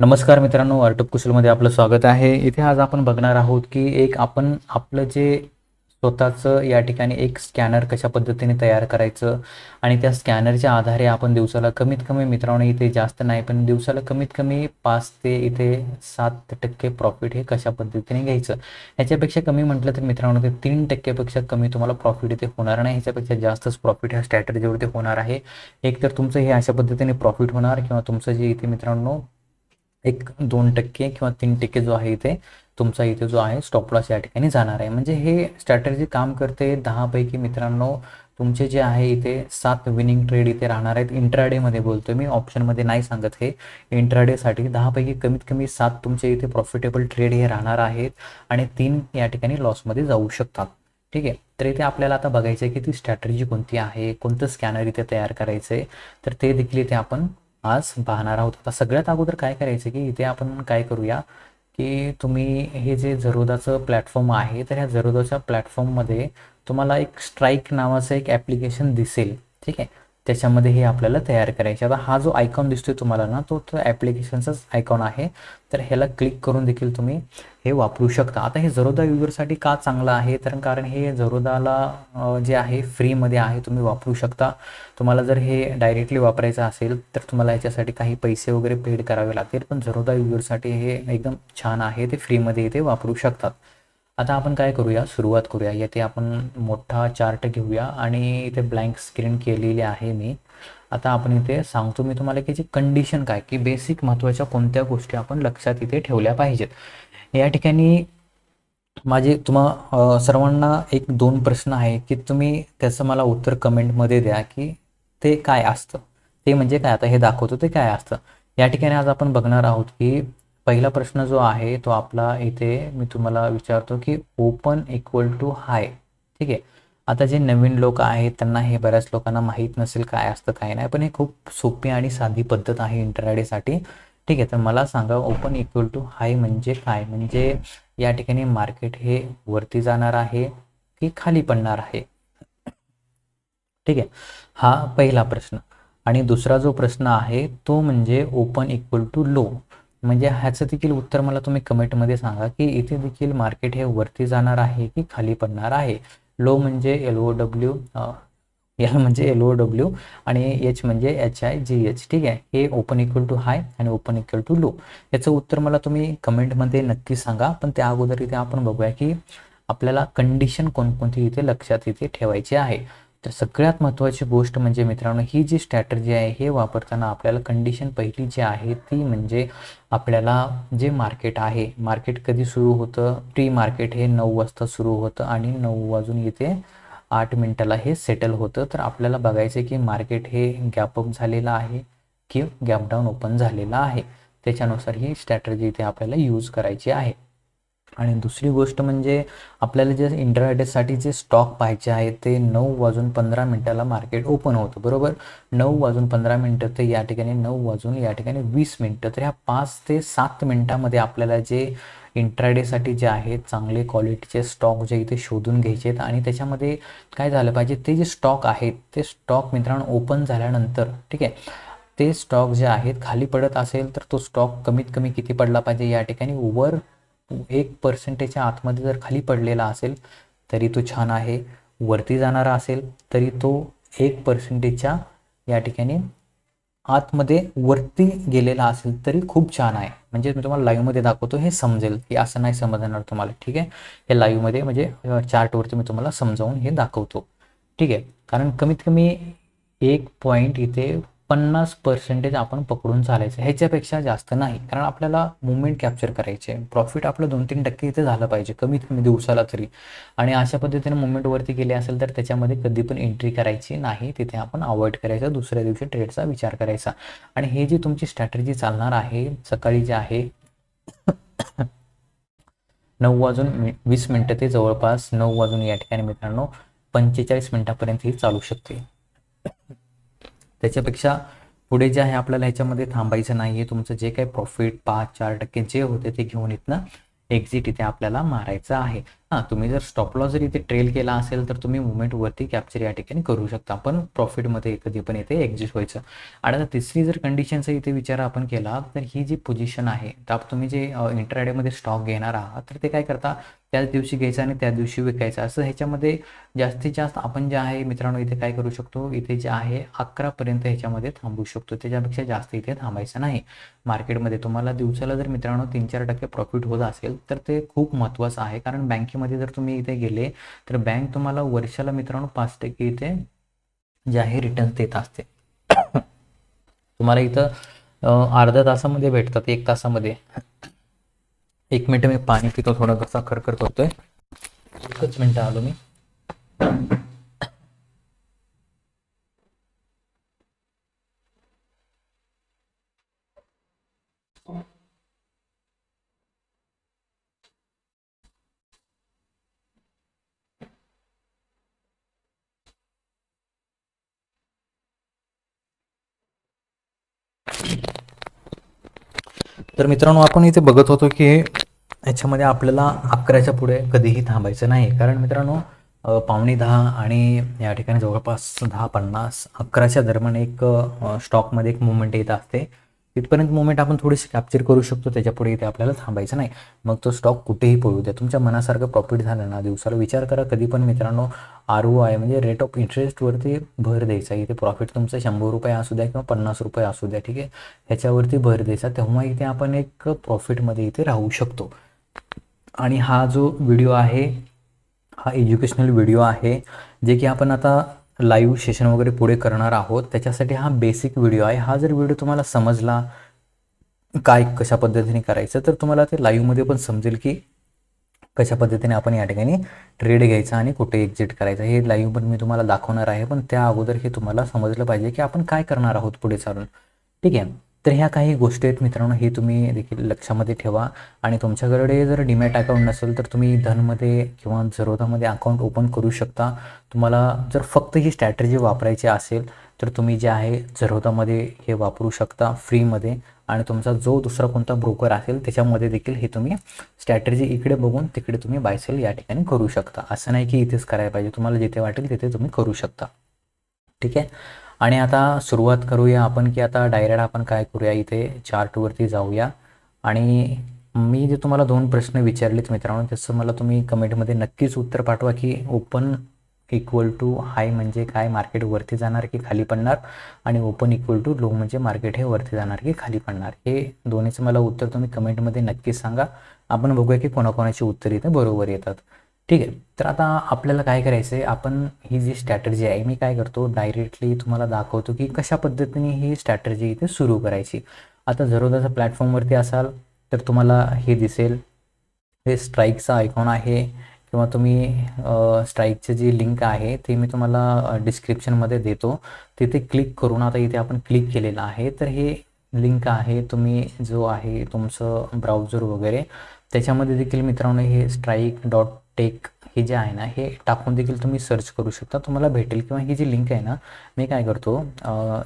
नमस्कार मित्रांनो, आर्टअप कुशलमध्ये आपलं स्वागत आहे. इथे आज आपण बघणार आहोत की आपण आपलं जे स्वतःचं या ठिकाणी एक स्कॅनर कशा पद्धतीने तयार करायचं आणि त्या स्कॅनरच्या आधारे आपण दिवसाला कमीत कमी मित्रांनो, इथे जास्त नाही पण दिवसाला कमीत कमी 5 ते इथे 7% प्रॉफिट हे कशा पद्धतीने घ्यायचं. ह्याच्यापेक्षा कमी म्हटलं तर मित्रांनो ते 3% पेक्षा कमी तुम्हाला प्रॉफिट इथे होणार नाही. ह्याच्यापेक्षा जास्तच प्रॉफिट ह्या स्ट्रॅटेजीवरती होणार आहे. एक तर तुमचं हे अशा पद्धतीने प्रॉफिट होणार किंवा तुमचं जे इथे मित्रांनो एक 2% किंवा 3% जो आहे इथे तुमचा इथे जो आहे स्टॉप लॉस या ठिकाणी जाणार आहे. म्हणजे हे स्ट्रॅटेजी काम करते. 10 पैकी मित्रांनो तुमचे जे आहे इथे 7 विनिंग ट्रेड इथे राहणार आहेत. इंट्राडेमध्ये बोलतोय मी, ऑप्शनमध्ये नाही सांगत. हे इंट्राडेसाठी 10 पैकी कमीत कमी 7 तुमचे इथे प्रॉफिटेबल ट्रेड हे राहणार आहेत आणि 3 या ठिकाणी लॉसमध्ये जाऊ शकतात. ठीक आहे, तर इथे आपल्याला आता बघायचं आहे की ती स्ट्रॅटेजी कोणती आहे, कोणतं स्कॅनर इथे तयार करायचं आहे, तर ते देखील इथे आपण आज पाहणार आहोत. आता सगळ्यात अगोदर काय करायचं की इथे आपण काय करूया की तुम्ही हे जे झरोदाचं प्लॅटफॉर्म आहे, तर ह्या झरोदाच्या प्लॅटफॉर्ममध्ये तुम्हाला एक स्ट्राईक नावाचं एक ॲप्लिकेशन दिसेल. ठीक आहे, त्याच्यामध्ये हे आपल्याला तयार करायचे. आता हा जो आयकॉन दिसतोय तुम्हाला ना, तो ॲप्लिकेशनचाच आयकॉन आहे. तर ह्याला क्लिक करून देखील तुम्ही हे वापरू शकता. आता हे झरोदा युजरसाठी का चांगलं आहे, तर कारण हे झरोदाला जे आहे फ्रीमध्ये आहे, तुम्ही वापरू शकता. तुम्हाला जर हे डायरेक्टली वापरायचं असेल तर तुम्हाला याच्यासाठी काही पैसे वगैरे पेड करावे लागतील, पण झरोदा युजरसाठी हे एकदम छान आहे, ते फ्रीमध्ये इथे वापरू शकतात. आता आपण काय करूया, सुरुवात करूया. येथे आपण मोठा चार्ट घेऊया आणि इथे ब्लँक स्क्रीन केलेली आहे मी. आता आपण इथे सांगतो मी तुम्हाला की याची कंडिशन काय, की बेसिक महत्त्वाच्या कोणत्या गोष्टी आपण लक्षात इथे ठेवल्या पाहिजेत. या ठिकाणी माझे सर्वांना 1-2 प्रश्न आहे की तुम्ही त्याचं मला उत्तर कमेंटमध्ये द्या की ते काय असतं, ते म्हणजे काय. आता हे दाखवतो ते काय असतं. या ठिकाणी आज आपण बघणार आहोत की पहिला प्रश्न जो आहे तो आपला इथे मी तुम्हाला विचारतो की ओपन इक्वल टू हाय. ठीक आहे, आता जे नवीन लोक आहेत त्यांना हे बऱ्याच लोकांना माहीत नसेल काय असतं काय नाही, पण हे खूप सोपी आणि साधी पद्धत आहे इंट्राडेसाठी. ठीक आहे, तर मला सांगा ओपन इक्वल टू हाय म्हणजे काय. म्हणजे या ठिकाणी मार्केट हे वरती जाणार आहे की खाली पडणार आहे. ठीक आहे, हा पहिला प्रश्न. आणि दुसरा जो प्रश्न आहे तो म्हणजे ओपन इक्वल टू लो. म्हणजे ह्याचं देखील उत्तर मला तुम्ही कमेंटमध्ये सांगा की इथे देखील मार्केट हे वरती जाणार आहे की खाली पडणार आहे. लो म्हणजे LOW, एल म्हणजे LOW आणि एच म्हणजे HIGH. ठीक आहे, हे ओपन इक्वल टू हाय आणि ओपन इक्वल टू लो. याचं उत्तर मला तुम्ही कमेंटमध्ये नक्की सांगा. पण त्या अगोदर इथे आपण बघूया की आपल्याला कंडिशन कोणकोणती इथे लक्षात इथे ठेवायची आहे. तर सगळ्यात महत्त्वाची गोष्ट म्हणजे मित्रांनो, ही जी स्ट्रॅटर्जी आहे हे वापरताना आपल्याला कंडिशन पहिली जी आहे ती म्हणजे आपल्याला जे मार्केट आहे, मार्केट कधी सुरू होतं, प्री मार्केट हे 9 वाजता सुरू होतं आणि 9 वाजून इथे 8 मिनिटाला हे सेटल होतं. तर आपल्याला बघायचं की मार्केट हे गॅप अप झालेलं आहे की गॅप डाऊन ओपन झालेलं आहे. त्याच्यानुसार ही स्ट्रॅटर्जी इथे आपल्याला यूज करायची आहे. आणि दुसरी गोष्ट म्हणजे आपल्याला जे इंट्राडेसाठी जे स्टॉक पाहायचे आहे ते 9 वाजून 15 मिनिटाला मार्केट ओपन होतं, बरोबर. 9 वाजून 15 मिनिटं ते या ठिकाणी 9 वाजून या ठिकाणी 20 मिनिटं. तर ह्या 5 ते 7 मिनिटामध्ये आपल्याला जे इंट्राडेसाठी जे आहेत चांगले क्वालिटीचे स्टॉक जे इथे शोधून घ्यायचे आहेत. आणि त्याच्यामध्ये काय झालं पाहिजे, ते जे स्टॉक आहेत ते स्टॉक मित्रांनो ओपन झाल्यानंतर, ठीक आहे, ते स्टॉक जे आहेत खाली पडत असेल तर तो स्टॉक कमीत कमी किती पडला पाहिजे, या ठिकाणी वर 1%च्या आतमध्ये जर खाली पडलेला असेल तरी तो छान आहे. वरती जाणारा असेल तरी तो 1%च्या या ठिकाणी आतमध्ये वरती गेलेला असेल तरी खूप छान आहे. म्हणजे मी तुम्हाला लाईव्हमध्ये दाखवतो, हे समजेल की असं नाही समजणार तुम्हाला. ठीक आहे, हे लाईव्हमध्ये म्हणजे चार्टवरती मी तुम्हाला समजावून हे दाखवतो. ठीक आहे, कारण कमीत कमी 1 पॉईंट इथे 50% आपण पकडून चालायचं, ह्याच्यापेक्षा जास्त नाही. कारण आपल्याला मुवमेंट कॅप्चर करायचे, प्रॉफिट आपलं 2-3% इथे झालं पाहिजे कमीत कमी दिवसाला तरी. आणि अशा पद्धतीने मुवमेंट वरती गेले असेल तर त्याच्यामध्ये कधी पण एंट्री करायची नाही, तिथे आपण अवॉइड करायचं, दुसऱ्या दिवशी ट्रेडचा विचार करायचा. आणि हे जी तुमची स्ट्रॅटर्जी चालणार आहे सकाळी जे आहे 9 वाजून 20 मिनिटं ते जवळपास 9 वाजून या ठिकाणी मित्रांनो 45 मिनिटापर्यंत ही चालू शकते. त्याच्यापेक्षा पुढे जे आहे आपल्याला ह्याच्यामध्ये थांबायचं नाही आहे. तुमचं जे काही प्रॉफिट 5-4% जे होते ते घेऊन इथनं एक्झिट इथे आपल्याला मारायचं आहे. हां, तुम्ही जर स्टॉप लॉस जर इथे ट्रेल केला असेल तर तुम्ही मुवमेंटवरती कॅप्चर या ठिकाणी करू शकता, पण प्रॉफिटमध्ये कधी पण इथे एक्झिट व्हायचं. आणि आता तिसरी जर कंडिशनचा इथे विचार आपण केला तर ही जी पोझिशन आहे, तर तुम्ही जे इंट्राडेमध्ये स्टॉक घेणार आहात तर ते काय करता, त्याच दिवशी घ्यायचं आणि त्या दिवशी विकायचं, असं ह्याच्यामध्ये जास्तीत जास्त आपण जे आहे मित्रांनो इथे काय करू शकतो, इथे जे आहे 11पर्यंत ह्याच्यामध्ये थांबू शकतो, त्याच्यापेक्षा जास्त इथे थांबायचं नाही. मार्केटमध्ये तुम्हाला दिवसाला जर मित्रांनो 3-4% प्रॉफिट होत असेल तर ते खूप महत्त्वाचं आहे, कारण बँकेमध्ये जर तुम्ही इथे गेले तर बँक तुम्हाला वर्षाला मित्रांनो 5% इथे जे आहे रिटर्न देत असते. तुम्हाला इथं अर्ध्या तासामध्ये भेटतात, 1 तासामध्ये. 1 मिनिट मी पाणी पितो, थोडा कसा खरखर करतोय, 1च मिनिट आलो मी. तर मित्रांनो आपण इथे बघत होतो की याच्यामध्ये आपल्याला 11च्या पुढे कधीही थांबायचं नाही, कारण मित्रांनो 9:15 आणि या ठिकाणी जवळपास 10:50 11च्या दरम्यान एक स्टॉकमध्ये एक मुवमेंट येत असते. तिथपर्यंत मुवमेंट आपण थोडीशी कॅप्चर करू शकतो, त्याच्यापुढे इथे आपल्याला थांबायचं नाही. मग तो स्टॉक कुठेही पळू द्या, तुमच्या मनासारखं प्रॉफिट झालं ना दिवसाला, विचार करा कधी पण मित्रांनो ROI म्हणजे रेट ऑफ इंटरेस्टवरती भर द्यायचा. इथे प्रॉफिट तुमचं 100 रुपये असू द्या किंवा 50 रुपये असू द्या, ठीक आहे, ह्याच्यावरती भर द्यायचा, तेव्हा इथे आपण एक प्रॉफिटमध्ये इथे राहू शकतो. आणि हा जो व्हिडिओ आहे हा एज्युकेशनल व्हिडिओ आहे, जे की आपण आता लाईव्ह सेशन वगैरे पुढे करणार आहोत, त्याच्यासाठी हा बेसिक व्हिडिओ आहे. हा जर व्हिडिओ तुम्हाला समजला काय कशा पद्धतीने करायचं, तर तुम्हाला ते लाईव्हमध्ये पण समजेल की कशा पद्धतीने आपण या ठिकाणी ट्रेड घ्यायचा आणि कुठे एक्झिट करायचं. हे लाईव्ह पण मी तुम्हाला दाखवणार आहे, पण त्या अगोदर हे तुम्हाला समजलं पाहिजे की आपण काय करणार आहोत पुढे चालून, ठीक आहे. तर ह्या काही गोष्टी आहेत मित्रांनो, हे तुम्ही देखील लक्षामध्ये ठेवा. आणि तुमच्याकडे जर डीमॅट अकाउंट नसेल तर तुम्ही धनमध्ये किंवा झरोदामध्ये अकाउंट ओपन करू शकता. तुम्हाला जर फक्त ही स्ट्रॅटेजी वापरायची असेल तर तुम्ही जे आहे झरोदामध्ये हे वापरू शकता फ्रीमध्ये, आणि तुमचा जो दुसरा कोणता ब्रोकर असेल त्याच्यामध्ये देखील हे तुम्ही स्ट्रॅटेजी इकडे बघून तिकडे तुम्ही बाय सेल या ठिकाणी करू शकता. असं नाही की इथेच करायला पाहिजे, तुम्हाला जिथे वाटेल तिथे तुम्ही करू शकता, ठीक आहे. आणि आता सुरुवात करूया आपण की आता डायरेक्ट आपण काय करूया, इथे चार्टवरती जाऊया. आणि मी जे तुम्हाला 2 प्रश्न विचारलेत मित्रांनो, त्याचं मला तुम्ही कमेंटमध्ये नक्कीच उत्तर पाठवा की ओपन इक्वल टू हाय म्हणजे काय, मार्केट वरती जाणार की खाली पडणार, आणि ओपन इक्वल टू लो म्हणजे मार्केट हे वरती जाणार की खाली पडणार. हे दोन्हीचं मला उत्तर तुम्ही कमेंटमध्ये नक्कीच सांगा. आपण बघूया की कोणाकोणाची उत्तर इथे बरोबर येतात, ठीक आहे. तर आता आपल्याला काय करायचं आहे, आपण ही जी स्ट्रॅटेजी आहे मी काय करतो डायरेक्टली तुम्हाला दाखवतो की कशा पद्धतीने ही स्ट्रॅटेजी इथे सुरू करायची. आता झरोदाच्या प्लॅटफॉर्मवरती असाल तर तुम्हाला हे दिसेल, हे स्ट्राईकचा आयकॉन आहे, किंवा तुम्ही स्ट्राईकची जी लिंक आहे ती मी तुम्हाला डिस्क्रिप्शनमध्ये देतो, तिथे क्लिक करून आता इथे आपण क्लिक केलेलं आहे. तर हे लिंक आहे, तुम्ही जो आहे तुमचं ब्राउझर वगैरे त्याच्यामध्ये देखील मित्रांनो हे strike.tech हे जे आहे ना हे टाकून देखील तुम्ही सर्च करू शकता, तुम्हाला भेटेल. किंवा ही जी लिंक आहे ना, मी काय करतो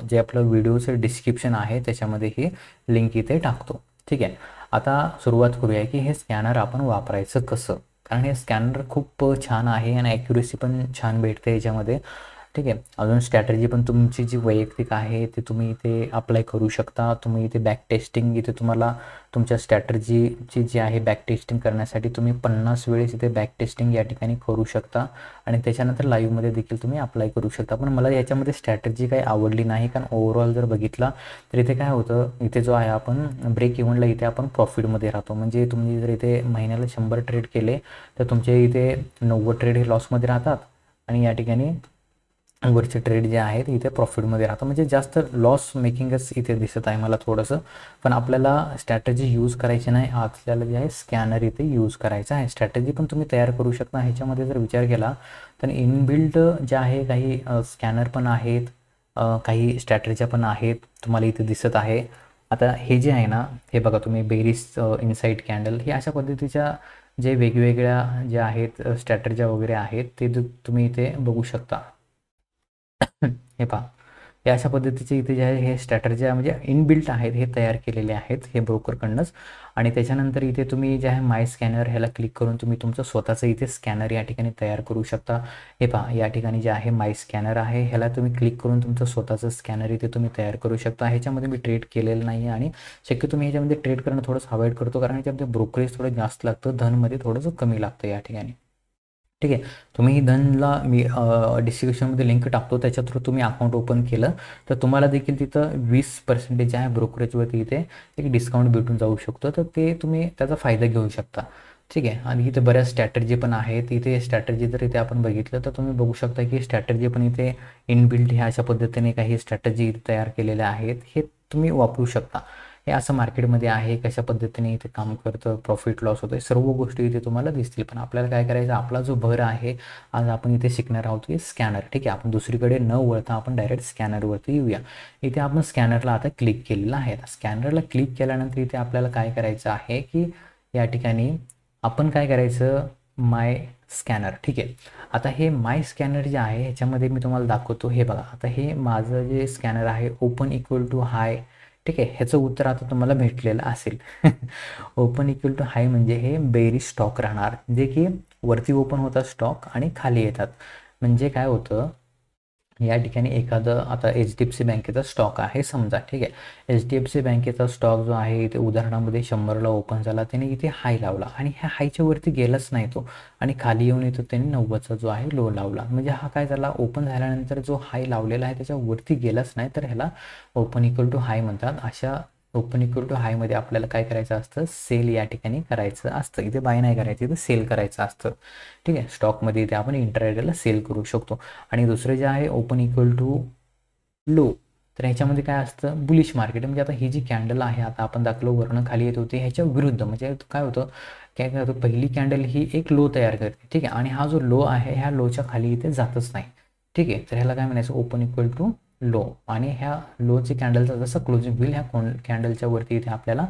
जे आपलं व्हिडिओचं डिस्क्रिप्शन आहे त्याच्यामध्ये ही लिंक इथे टाकतो, ठीक आहे. आता सुरुवात करूया की हे स्कॅनर आपण वापरायचं कसं, कारण हे स्कॅनर खूप छान आहे आणि ॲक्युरेसी पण छान भेटते याच्यामध्ये, ठीक आहे. अजून स्ट्रॅटेजी पण तुमची जी वैयक्तिक आहे ते तुम्ही इथे अप्लाय करू शकता. तुम्ही इथे बॅक टेस्टिंग, इथे तुम्हाला तुमच्या स्ट्रॅटेजीची जी आहे बॅक टेस्टिंग करण्यासाठी तुम्ही 50 वेळेस इथे बॅक टेस्टिंग या ठिकाणी करू शकता, आणि त्याच्यानंतर लाईव्हमध्ये देखील तुम्ही अप्लाय करू शकता. पण मला याच्यामध्ये स्ट्रॅटेजी काही आवडली नाही, कारण ओव्हरऑल जर बघितला तर इथे काय होतं, इथे जो आहे आपण ब्रेक इव्हनला इथे आपण प्रॉफिटमध्ये राहतो. म्हणजे तुम्ही जर इथे महिन्याला 100 ट्रेड केले तर तुमचे इथे 90 ट्रेड हे लॉसमध्ये राहतात, आणि या ठिकाणी वरचे ट्रेड जे आहेत इथे प्रॉफिटमध्ये राहतं. म्हणजे जास्त लॉस मेकिंगच इथे दिसत आहे मला थोडंसं. पण आपल्याला स्ट्रॅटेजी यूज करायची नाही, आपल्याला जे आहे स्कॅनर इथे यूज करायचा आहे. स्ट्रॅटेजी पण तुम्ही तयार करू शकता. ह्याच्यामध्ये जर विचार केला तर इनबिल्ट जे आहे काही स्कॅनर पण आहेत, काही स्ट्रॅटेज्या पण आहेत, तुम्हाला इथे दिसत आहे. आता हे जे आहे ना, हे बघा तुम्ही बेरिस इनसाइट कॅन्डल, हे अशा पद्धतीच्या जे वेगवेगळ्या ज्या आहेत स्ट्रॅटेज्या वगैरे आहेत ते तुम्ही इथे बघू शकता. हे पहा, हे अशा पद्धतीचे इथे जे आहे हे स्ट्रॅटर्जी म्हणजे इनबिल्ट आहेत, हे तयार केलेले आहेत हे ब्रोकरकडनंच. आणि त्याच्यानंतर इथे तुम्ही जे आहे माय स्कॅनर ह्याला क्लिक करून तुम्ही तुमचं स्वतःचं इथे स्कॅनर या ठिकाणी तयार करू शकता. हे पहा या ठिकाणी जे आहे माय स्कॅनर आहे, ह्याला तुम्ही क्लिक करून तुमचं स्वतःचं स्कॅनर इथे तुम्ही तयार करू शकता. ह्याच्यामध्ये मी ट्रेड केलेलं नाही आहे आणि शक्यतो मी ह्याच्यामध्ये ट्रेड करणं थोडंसं अवॉइड करतो, कारण ह्याच्यामध्ये ब्रोकरेज थोडं जास्त लागतं, धनमध्ये थोडंसं कमी लागतं या ठिकाणी. ठीक आहे, तुम्ही धनला मी डिस्क्रिप्शनमध्ये लिंक टाकतो, त्याच्या थ्रू तुम्ही अकाउंट ओपन केलं तर तुम्हाला देखील तिथं 20% जे आहे ब्रोकरेजवरती इथे एक डिस्काउंट भेटून जाऊ शकतो, तर ते तुम्ही त्याचा फायदा घेऊ शकता. ठीक आहे, आणि इथे बऱ्याच स्ट्रॅटर्जी पण आहेत. इथे स्ट्रॅटर्जी जर इथे आपण बघितलं तर तुम्ही बघू शकता की स्ट्रॅटर्जी पण इथे इनबिल्ट ह्या अशा पद्धतीने काही स्ट्रॅटर्जी इथे तयार केलेल्या आहेत, हे तुम्ही वापरू शकता. हे असं मार्केटमध्ये आहे, कशा पद्धतीने इथे काम करतं, प्रॉफिट लॉस होतं, सर्व गोष्टी इथे तुम्हाला दिसतील. पण आपल्याला काय करायचं, आपला जो भर आहे आज आपण इथे शिकणार आहोत की स्कॅनर. ठीक आहे, आपण दुसरीकडे न वळता आपण डायरेक्ट स्कॅनरवरती येऊया. इथे आपण स्कॅनरला आता क्लिक केलेलं आहे. स्कॅनरला क्लिक केल्यानंतर इथे आपल्याला काय करायचं आहे की या ठिकाणी आपण काय करायचं, माय स्कॅनर. ठीक आहे, आता हे माय स्कॅनर जे आहे ह्याच्यामध्ये मी तुम्हाला दाखवतो. हे बघा, आता हे माझं जे स्कॅनर आहे ओपन इक्वल टू हाय. ठीक आहे, ह्याचं उत्तर आता तुम्हाला भेटलेलं असेल. ओपन इक्वल टू हाय म्हणजे हे बेरिश स्टॉक राहणार, जे की वरती ओपन होतात स्टॉक आणि खाली येतात. म्हणजे काय होतं, या ठिकाणी एखादं आता HDFC बँकेचा स्टॉक आहे समजा. ठीक आहे, HDFC बँकेचा स्टॉक जो आहे इथे उदाहरणामध्ये 100ला ओपन झाला, त्याने इथे हाय लावला आणि ह्या हायच्या वरती गेलाच नाही तो, आणि खाली येऊन इथं त्याने 90चा जो आहे लो लावला. म्हणजे हा काय झाला, ओपन झाल्यानंतर जो हाय लावलेला आहे त्याच्या वरती गेलाच नाही, तर ह्याला ओपन इक्वल टू हाय म्हणतात. अशा ओपन इक्वल टू हायमध्ये आपल्याला काय करायचं असतं, सेल या ठिकाणी करायचं असतं. इथे बाय नाही करायचं, इथे सेल करायचं असतं. ठीक आहे, स्टॉकमध्ये इथे आपण इंट्राडेला सेल करू शकतो. आणि दुसरे जे आहे ओपन इक्वल टू लो, तर ह्याच्यामध्ये काय असतं, बुलिश मार्केट. म्हणजे आता ही जी कॅन्डल आहे, आता आपण दाखवलं वर्ण खाली येत होती, ह्याच्या विरुद्ध म्हणजे काय होतं, काय होतं, पहिली कॅन्डल ही एक लो तयार करते. ठीक आहे, आणि हा जो लो आहे ह्या लोच्या खाली इथे जातच नाही. ठीक आहे, तर ह्याला काय म्हणायचं, ओपन इक्वल टू लो. आणि ह्या लोची कॅन्डलचा जसं क्लोजिंग होईल ह्या कॅन्डलच्या वरती इथे आपल्याला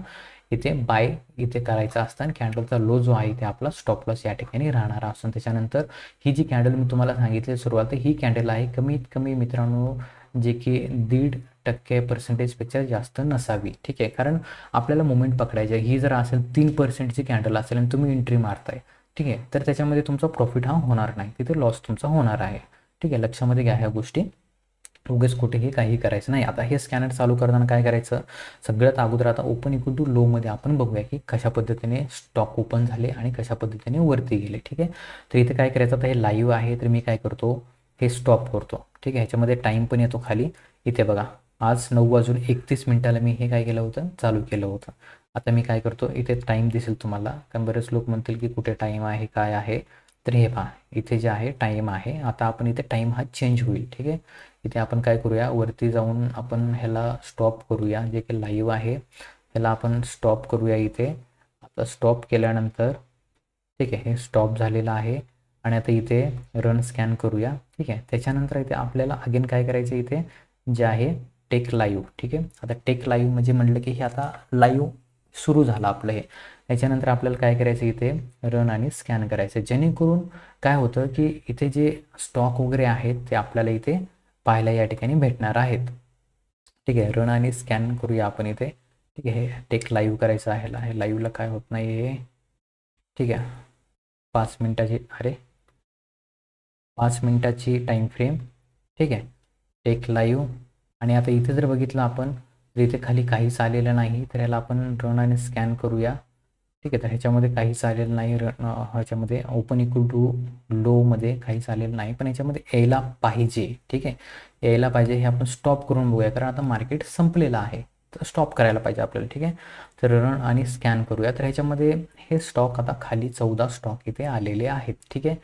इथे बाय इथे करायचं असतं, आणि कॅन्डलचा लो जो आहे इथे आपला स्टॉप लॉस या ठिकाणी राहणार असून त्याच्यानंतर ही जी कॅन्डल मी तुम्हाला सांगितली सुरुवात, ही कॅन्डल आहे कमीत कमी मित्रांनो जे की 1.5% जास्त नसावी. ठीक आहे, कारण आपल्याला मुवमेंट पकडायची आहे. ही जर असेल 3%ची कॅन्डल असेल आणि तुम्ही एंट्री मारताय, ठीक आहे, तर त्याच्यामध्ये तुमचा प्रॉफिट हा होणार नाही, तिथे लॉस तुमचा होणार आहे. ठीक आहे, लक्षामध्ये घ्या ह्या गोष्टी, उगेच कुठेही काही करायचं नाही. आता हे स्कॅनर चालू करताना काय करायचं, सगळ्यात अगोदर आता ओपन इक्वल टू लोमध्ये आपण बघूया की कशा पद्धतीने स्टॉक ओपन झाले आणि कशा पद्धतीने वरती गेले. ठीक आहे, तर इथे काय करायचं, आता हे लाईव्ह आहे तर मी काय करतो, हे स्टॉप करतो. ठीक आहे, ह्याच्यामध्ये टाईम पण येतो खाली. इथे बघा, आज 9:31 मी हे काय केलं होतं, चालू केलं होतं. आता मी काय करतो, इथे टाईम दिसेल तुम्हाला, कारण बरेच लोक म्हणतील की कुठे टाईम आहे काय आहे, तर हे पहा इथे जे आहे टाईम आहे. आता आपण इथे टाईम हा चेंज होईल. ठीक आहे, इथे आपण काय करूया, वरती जाऊन आपण ह्याला स्टॉप करूया, जे की लाईव्ह आहे ह्याला आपण स्टॉप करूया इथे. आता स्टॉप केल्यानंतर ठीक आहे, हे स्टॉप झालेलं आहे. आणि आता इथे रन स्कॅन करूया. ठीक आहे, त्याच्यानंतर इथे आपल्याला अगेन काय करायचं, इथे जे आहे टेक लाईव्ह. ठीक आहे, आता टेक लाईव्ह म्हणजे म्हटलं की हे आता लाईव्ह सुरू झालं आपलं हे. त्याच्यानंतर आपल्याला काय करायचं, इथे रन आणि स्कॅन करायचं, जेणेकरून काय होतं की इथे जे स्टॉक वगैरे आहेत ते आपल्याला इथे पाहायला या ठिकाणी भेटणार आहेत. ठीक आहे, रन आणि स्कॅन करूया आपण इथे. ठीक आहे, हे टेक लाईव्ह करायचं आहे, हे लाईव्हला काय होत नाही हे. ठीक आहे, 5 मिनिटाची, अरे 5 मिनिटाची टाईम फ्रेम. ठीक आहे, टेक लाईव्ह. आणि आता इथे जर बघितलं आपण तर इथे खाली काहीच आलेलं नाही, तर ह्याला आपण रन आणि स्कॅन करूया. ठीक आहे, तर ह्याच्यामध्ये काहीच आलेलं नाही, ह्याच्यामध्ये ओपन इक्वल टू लोमध्ये काहीच आलेलं नाही, पण ह्याच्यामध्ये यायला पाहिजे. ठीक आहे, यायला पाहिजे, हे आपण स्टॉप करून बघूया, कारण आता मार्केट संपलेलं आहे तर स्टॉप करायला पाहिजे आपल्याला. ठीक आहे, तर रन आणि स्कॅन करूया. तर ह्याच्यामध्ये हे स्टॉक आता खाली 14 स्टॉक इथे आलेले आहेत. ठीक आहे,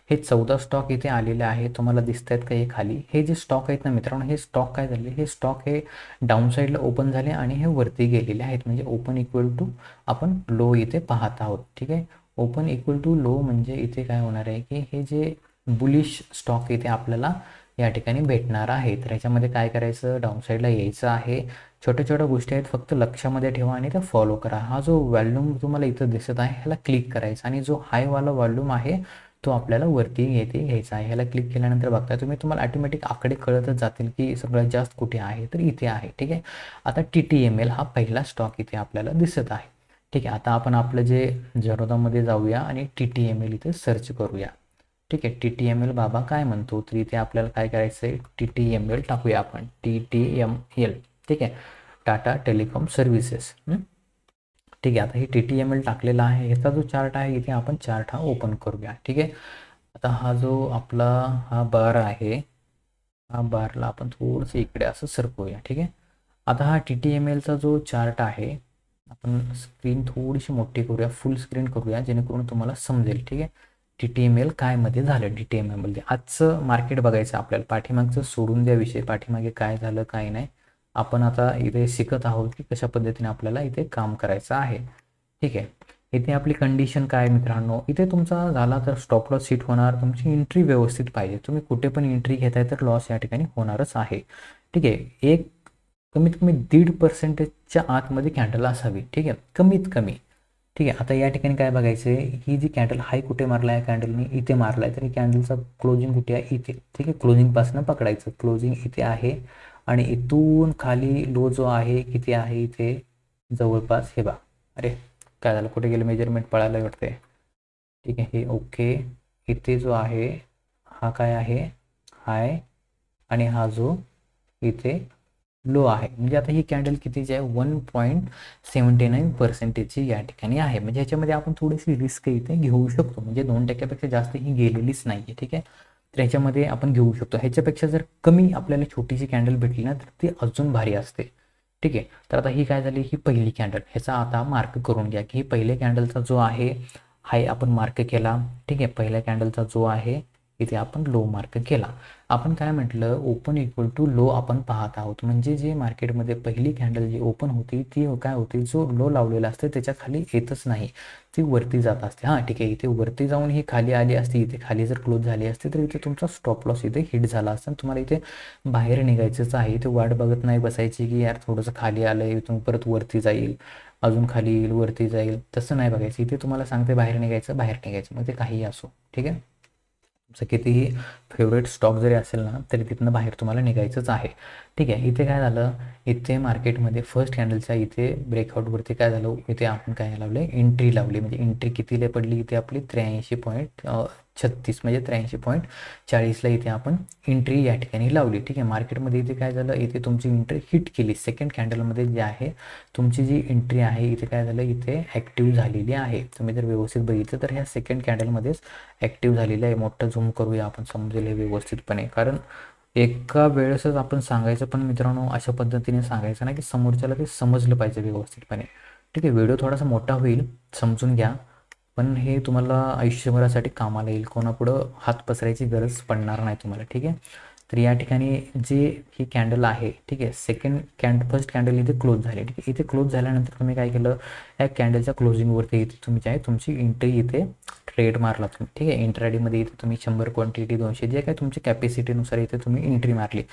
हे 14 स्टॉक इथे आलेले आहे, तुम्हाला दिसत आहेत का हे खाली, हे जे स्टॉक आहेत ना मित्रांनो, हे स्टॉक काय झाले, हे स्टॉक हे डाऊन साईडला ओपन झाले आणि हे वरती गेलेले आहेत. म्हणजे ओपन इक्वल टू आपण लो इथे पाहत आहोत. ठीक आहे, ओपन इक्वल टू लो म्हणजे इथे काय होणार आहे की हे जे बुलिश स्टॉक इथे आपल्याला या ठिकाणी भेटणार आहे. तर ह्याच्यामध्ये काय करायचं, डाऊन साईडला यायचं आहे. छोट्या छोट्या गोष्टी आहेत, फक्त लक्षामध्ये ठेवा आणि त्या फॉलो करा. हा जो व्हॉल्यूम तुम्हाला इथं दिसत आहे ह्याला क्लिक करायचा, आणि जो हायवाला व्हॉल्यूम आहे तो आपल्याला वरती घ्यायचा आहे. ह्याला क्लिक केल्यानंतर बघताय तुम्ही, तुम्हाला ऑटोमॅटिक आकडे कळतच जातील की सगळ्यात जास्त कुठे आहे, तर इथे आहे. ठीक आहे. आता TTML हा पहिला स्टॉक इथे आपल्याला दिसत आहे. ठीक आहे. आता आपण आपलं जे झेरोदामध्ये जाऊया आणि TTML इथे सर्च करूया. ठीक आहे. TTML बाबा काय म्हणतो, तर इथे आपल्याला काय करायचं आहे, TTML टाकूया आपण, TTML. ठीक आहे. Tata telecom services. ठीक आहे. आता हे TTML टाकलेला आहे. ह्याचा जो चार्ट आहे इथे आपण चार्ट हा ओपन करूया. ठीक आहे. आता हा जो आपला हा बार आहे, हा बारला आपण थोडंसं इकडे असं सरकवूया. ठीक आहे. आता हा TTMLचा जो चार्ट आहे, आपण स्क्रीन थोडीशी मोठी करूया, फुल स्क्रीन करूया, जेणेकरून तुम्हाला समजेल. ठीक आहे. TTML काय मध्ये झालं, TTML मध्ये आजचं मार्केट बघायचं आपल्याला. पाठीमागचं सोडून द्या विषय, पाठीमागे काय झालं काय नाही. आपण आता इथे शिकत आहोत की कशा पद्धतीने आपल्याला इथे काम करायचं आहे. ठीक आहे. इथे आपली कंडिशन काय मित्रांनो, इथे तुमचा झाला तर स्टॉप लॉस हिट होणार, तुमची एंट्री व्यवस्थित पाहिजे. तुम्ही कुठे पण एंट्री घेताय तर लॉस या ठिकाणी होणारच आहे. ठीक आहे. एक कमीत कमी 1.5% आतमध्ये कॅन्डल असावी. ठीक आहे, कमीत कमी. ठीक आहे. आता या ठिकाणी काय बघायचं आहे, ही जी कॅन्डल हाय कुठे मारला आहे कॅन्डलने, इथे मारला आहे, तर कॅन्डलचा क्लोजिंग कुठे आहे, इथे. ठीक आहे. क्लोजिंगपासून पकडायचं, क्लोजिंग इथे आहे आणि इथून खाली लो जो आहे किती आहे, इथे जवळपास हे बा. अरे काय झालं, कुठे गेलं, मेजरमेंट पळायला वाटते. ठीक आहे. हे ओके. इथे जो आहे हा काय आहे, हाय, आणि हा जो इथे लो आहे. म्हणजे आता ही कॅन्डल कितीची आहे, 1.79% या ठिकाणी आहे. म्हणजे ह्याच्यामध्ये आपण थोडीशी रिस्क इथे घेऊ शकतो. म्हणजे 2%पेक्षा जास्त ही गेलेलीच नाही आहे. ठीक आहे. तर ह्याच्यामध्ये आपण घेऊ शकतो. ह्याच्यापेक्षा जर कमी आपल्याला छोटीशी कॅन्डल भेटली ना, तर ती अजून भारी असते. ठीक आहे. तर आता ही काय झाली, ही पहिली कॅन्डल. ह्याचा आता मार्क करून घ्या की ही पहिल्या कॅन्डलचा जो आहे हाय आपण मार्क केला. ठीक आहे. पहिल्या कॅन्डलचा जो आहे इथे आपण लो मार्क केला. आपण काय म्हटलं, ओपन इक्वल टू लो आपण पाहत आहोत. म्हणजे जे मार्केटमध्ये पहिली कॅन्डल जी ओपन होती ती काय होती, जो लो लावलेला असते त्याच्या खाली येतच नाही, ती वरती जात असते. हां ठीक आहे. इथे वरती जाऊन ही खाली आली असती, इथे खाली जर क्लोज झाली असते तर इथे तुमचा स्टॉप लॉस इथे हिट झाला असता. तुम्हाला इथे बाहेर निघायचंच आहे. इथे वाट बघत नाही बसायची की यार थोडंसं खाली आलं इथून परत वरती जाईल, अजून खाली येईल, वरती जाईल, तसं नाही बघायचं. इथे तुम्हाला सांगते बाहेर निघायचं, बाहेर निघायचं, मग ते काहीही असो. ठीक आहे. तुमचं कितीही फेवरेट स्टॉक जरी असेल ना, तरी तिथनं बाहेर तुम्हाला निघायचंच आहे. ठीक आहे. इथे काय झालं, इथे मार्केटमध्ये फर्स्ट कॅन्डलच्या इथे ब्रेकआउटवरती काय झालं, इथे आपण काय लावलं, एंट्री लावली. म्हणजे एंट्री कितीला पडली इथे आपली, 83.36 म्हणजे 83.40ला इथे आपण एंट्री या ठिकाणी लावली. ठीक आहे. मार्केटमध्ये इथे काय झालं, इथे तुमची एंट्री हिट केली. सेकंड कॅन्डलमध्ये जे आहे तुमची जी एंट्री आहे इथे काय झालं, इथे ॲक्टिव्ह झालेली आहे. तुम्ही जर व्यवस्थित बघितलं तर ह्या सेकंड कॅन्डलमध्येच ॲक्टिव्ह झालेलं आहे. मोठं झूम करूया आपण, समजेल हे व्यवस्थितपणे. कारण एका वेळेसच आपण सांगायचं, पण मित्रांनो अशा पद्धतीने सांगायचं नाही की समोरच्याला ते समजलं पाहिजे व्यवस्थितपणे. ठीक आहे. व्हिडिओ थोडासा मोठा होईल, समजून घ्या, पण हे तुम्हाला आयुष्यभरासाठी कामाला येईल. कोणापुढं हात पसरायची गरज पडणार नाही तुम्हाला. ठीक आहे. तर या ठिकाणी जे ही कॅन्डल आहे, ठीक आहे, फर्स्ट कॅन्डल इथे क्लोज झाली. ठीक आहे. इथे क्लोज झाल्यानंतर तुम्ही काय केलं, या कॅन्डलच्या क्लोजिंगवरती इथे तुम्ही आहे तुमची एंट्री इथे ट्रेड मारला तुम्ही. ठीक आहे. इंट्राडेमध्ये इथे तुम्ही 100 क्वांटिटी 200 जे काय तुमच्या कॅपॅसिटीनुसार इथे तुम्ही एंट्री मारली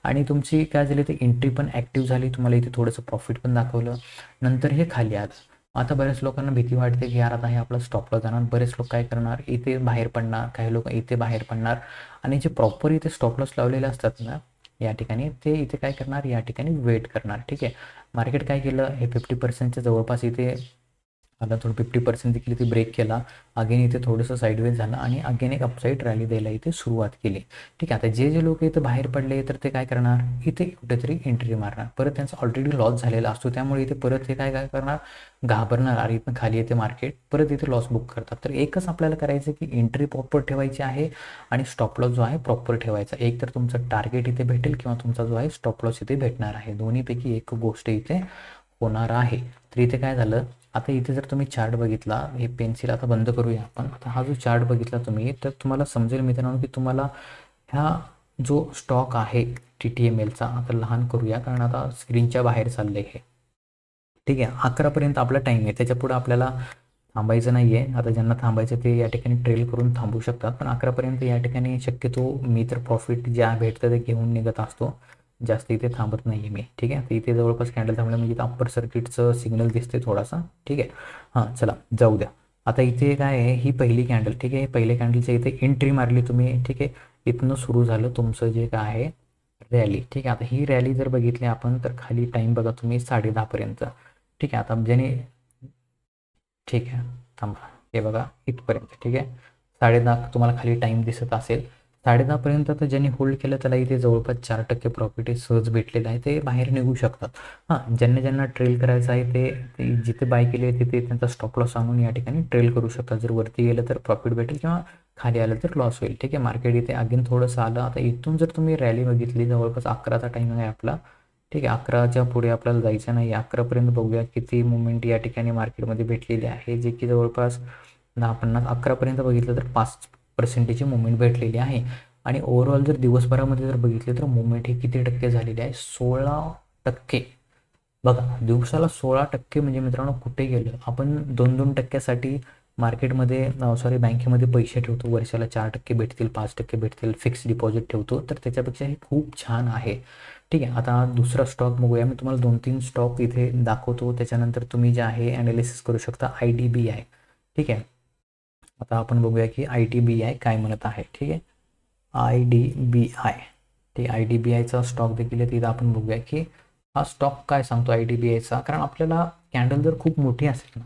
आणि तुमची काय झाली, ते एंट्री पण ॲक्टिव्ह झाली. तुम्हाला इथे थोडंसं प्रॉफिट पण दाखवलं. नंतर हे खाली आलं. आता बऱ्याच लोकांना भीती वाटते की यार आता हे आपलं स्टॉपला जाणार. बरेच लोक काय करणार, इथे बाहेर पडणार, काही लोक इथे बाहेर पडणार आणि जे प्रॉपर इथे स्टॉप लॉस लावलेले असतात ना या ठिकाणी, ते इथे काय करणार, या ठिकाणी वेट करणार. ठीक आहे. मार्केट काय केलं, हे 50%च्या जवळपास इथे आला, थोडं 50% देखील इथे ब्रेक केला. अगेन इथे थोडंसं साईडवेज झालं आणि अगेन एक अपसाईड रॅली द्यायला इथे सुरुवात केली. ठीक आहे. आता जे लोक इथे बाहेर पडले तर ते काय करणार, इथे कुठेतरी एंट्री मारणार. परत त्यांचा ऑलरेडी लॉस झालेला असतो, त्यामुळे इथे परत हे काय करणार, घाबरणार. आणि इथं खाली येते मार्केट, परत इथे लॉस बुक करतात. तर एकच आपल्याला करायचं की एंट्री प्रॉपर ठेवायची आहे आणि स्टॉप लॉस जो आहे प्रॉपर ठेवायचा. एक तर तुमचं टार्गेट इथे भेटेल किंवा तुमचा जो आहे स्टॉप लॉस इथे भेटणार आहे. दोन्हीपैकी एक गोष्ट इथे होणार आहे. तर इथे काय झालं, आता इथे जर तुम्ही चार्ट बघितला, हे पेन्सिल आता बंद करूया आपण. आता हा जो चार्ट बघितला तुम्ही, तर तुम्हाला समजेल मित्रांनो की तुम्हाला ह्या जो स्टॉक आहे TTMLचा, आता लहान करूया कारण आता स्क्रीनच्या बाहेर चाललं आहे. ठीक आहे. 11पर्यंत आपला टाईम आहे, त्याच्यापुढं आपल्याला थांबायचं नाही आहे. आता ज्यांना थांबायचं ते या ठिकाणी ट्रेल करून थांबू शकतात, पण 11पर्यंत या ठिकाणी शक्यतो मी तर प्रॉफिट ज्या भेटतं ते घेऊन निघत असतो, जास्त इथे थांबत नाही आहे मी. ठीक आहे. तर इथे जवळपास कॅन्डल थांबलं म्हणजे इथं अप्पर सर्किटचं सिग्नल दिसते थोडासा. ठीक आहे. हां चला जाऊ द्या. आता इथे काय आहे, ही पहिली कॅन्डल, ठीक आहे, पहिल्या कॅन्डलच्या इथे एंट्री मारली तुम्ही, ठीक आहे, इथनं सुरू झालं तुमचं जे काय आहे रॅली, ठीक आहे. आता ही रॅली जर बघितली आपण तर खाली टाईम बघा तुम्ही 10:30पर्यंत, ठीक आहे. आता ज्याने, ठीक आहे थांबा, हे बघा इथपर्यंत, ठीक आहे, 10:30 तुम्हाला खाली टाईम दिसत असेल. 10:30पर्यंत तर ज्यांनी होल्ड केलं त्याला इथे जवळपास 4% प्रॉफिट हे सहज भेटलेलं आहे, ते बाहेर निघू शकतात. हां, ज्यांना ज्यांना ट्रेल करायचं आहे ते जिथे बाय केले तिथे त्यांचा स्टॉप लॉस आणून या ठिकाणी ट्रेल करू शकतात. जर वरती गेलं तर प्रॉफिट भेटेल किंवा खाली आलं तर लॉस होईल, ठीक आहे. मार्केट इथे अगेन थोडंसं आलं. आता इथून जर तुम्ही रॅली बघितली, जवळपास 11चा टाईम आहे आपला, ठीक आहे. 11च्या पुढे आपल्याला जायचं नाही. 11पर्यंत बघूया किती मुवमेंट या ठिकाणी मार्केटमध्ये भेटलेली आहे, जे की जवळपास 10-50, 11पर्यंत बघितलं तर 5%ची मुवमेंट भेटलेली आहे. आणि ओव्हरऑल जर दिवसभरामध्ये जर बघितले तर मुवमेंट ही किती टक्के झालेली आहे, 16%. बघा, दिवसाला 16% म्हणजे मित्रांनो कुठे गेलं आपण. 2-2%साठी मार्केटमध्ये, सॉरी, बँकेमध्ये पैसे ठेवतो, वर्षाला 4% भेटतील, 5% भेटतील, फिक्स डिपॉझिट ठेवतो, तर त्याच्यापेक्षा हे खूप छान आहे, ठीक आहे. आता दुसरा स्टॉक बघूया. मी तुम्हाला 2-3 स्टॉक इथे दाखवतो, त्याच्यानंतर तुम्ही जे आहे ॲनालिसिस करू शकता. IDBI, ठीक आहे. आता आपण बघूया की IDBI काय म्हणत आहे, ठीक आहे. IDBI, ठीक आहे. IDBIचा स्टॉक देखील आहे, तिथं आपण बघूया की हा स्टॉक काय सांगतो IDBIचा. कारण आपल्याला कॅन्डल जर खूप मोठी असेल ना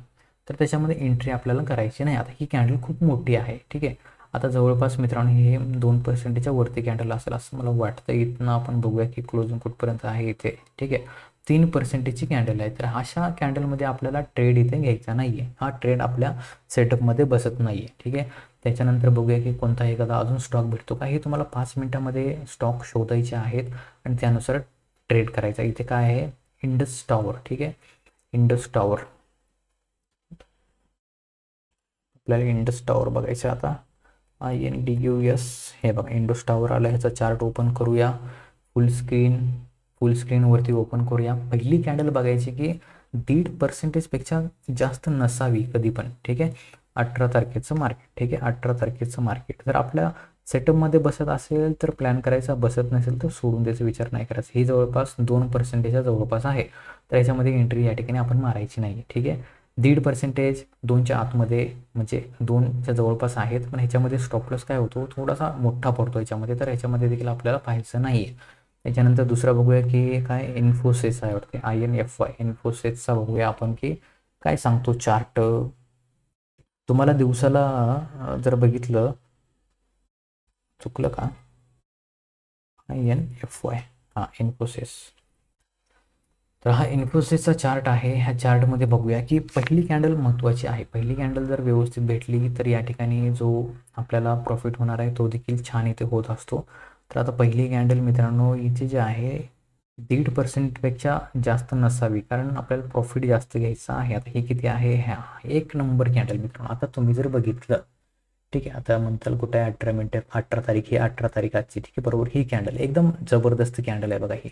तर त्याच्यामध्ये एंट्री आपल्याला करायची नाही. आता ही कॅन्डल खूप मोठी आहे, ठीक आहे. आता जवळपास मित्रांनो हे 2%च्या वरती कॅन्डल असेल असं मला वाटतं. इथनं आपण बघूया की क्लोजिंग कुठपर्यंत आहे इथे, ठीक आहे. 3%ची कॅन्डल आहे. तर अशा कॅन्डलमध्ये आपल्याला ट्रेड इथे घ्यायचा नाही आहे. हा ट्रेड आपल्या सेटअपमध्ये बसत नाही आहे, ठीक आहे. त्याच्यानंतर बघूया की कोणता एखादा अजून स्टॉक भेटतो का. हे तुम्हाला 5 मिनिटामध्ये स्टॉक शोधायचे आहेत आणि त्यानुसार ट्रेड करायचा. इथे काय आहे, इंडस टॉवर, ठीक आहे. इंडस टॉवर, आपल्याला इंडस टॉवर बघायचं आता. INDUS, हे बघा इंडस टॉवर आलं. ह्याचा चार्ट ओपन करूया. फुल स्क्रीनवरती ओपन करूया. पहिली कॅन्डल बघायची की 1.5%पेक्षा जास्त नसावी कधी पण, ठीक आहे. 18 तारखेचं मार्केट, ठीक आहे. 18 तारखेचं मार्केट जर आपल्या सेटअपमध्ये बसत असेल तर प्लॅन करायचा, बसत नसेल तर सोडून द्यायचा, विचार नाही करायचा. ही जवळपास 2%च्या जवळपास आहे, तर याच्यामध्ये एंट्री या ठिकाणी आपण मारायची नाही, ठीक आहे. 1.5%, 2च्या आतमध्ये म्हणजे 2च्या जवळपास आहेत, पण ह्याच्यामध्ये स्टॉप लॉस काय होतो, थोडासा मोठा पडतो ह्याच्यामध्ये, तर ह्याच्यामध्ये देखील आपल्याला पाहायचं नाही आहे. त्याच्यानंतर दुसरा बघूया की काय, इन्फोसिस आहे वाटते, INFY, इन्फोसिसचा बघूया आपण की काय सांगतो चार्ट. तुम्हाला दिवसाला जर बघितलं, चुकलं का, INFY, हां इन्फोसिस. तर हा इन्फोसिसचा चार्ट आहे. ह्या चार्टमध्ये बघूया की पहिली कॅन्डल महत्त्वाची आहे. पहिली कॅन्डल जर व्यवस्थित भेटली तर या ठिकाणी जो आपल्याला प्रॉफिट होणार आहे तो देखील छान इथे होत असतो. तर आता पहिली कॅन्डल मित्रांनो इथे जे आहे 1.5%पेक्षा जास्त नसावी, कारण आपल्याला प्रॉफिट जास्त घ्यायचं आहे. आता हे किती आहे, ह्या 1 नंबर कॅन्डल मित्रांनो. आता तुम्ही जर बघितलं, ठीक आहे, आता म्हणताल कुठे आहे 18 मिनिटं, 18 तारीख, ही 18 तारीख आजची, ठीक आहे, बरोबर. ही कॅन्डल एकदम जबरदस्त कॅन्डल आहे बघा. ही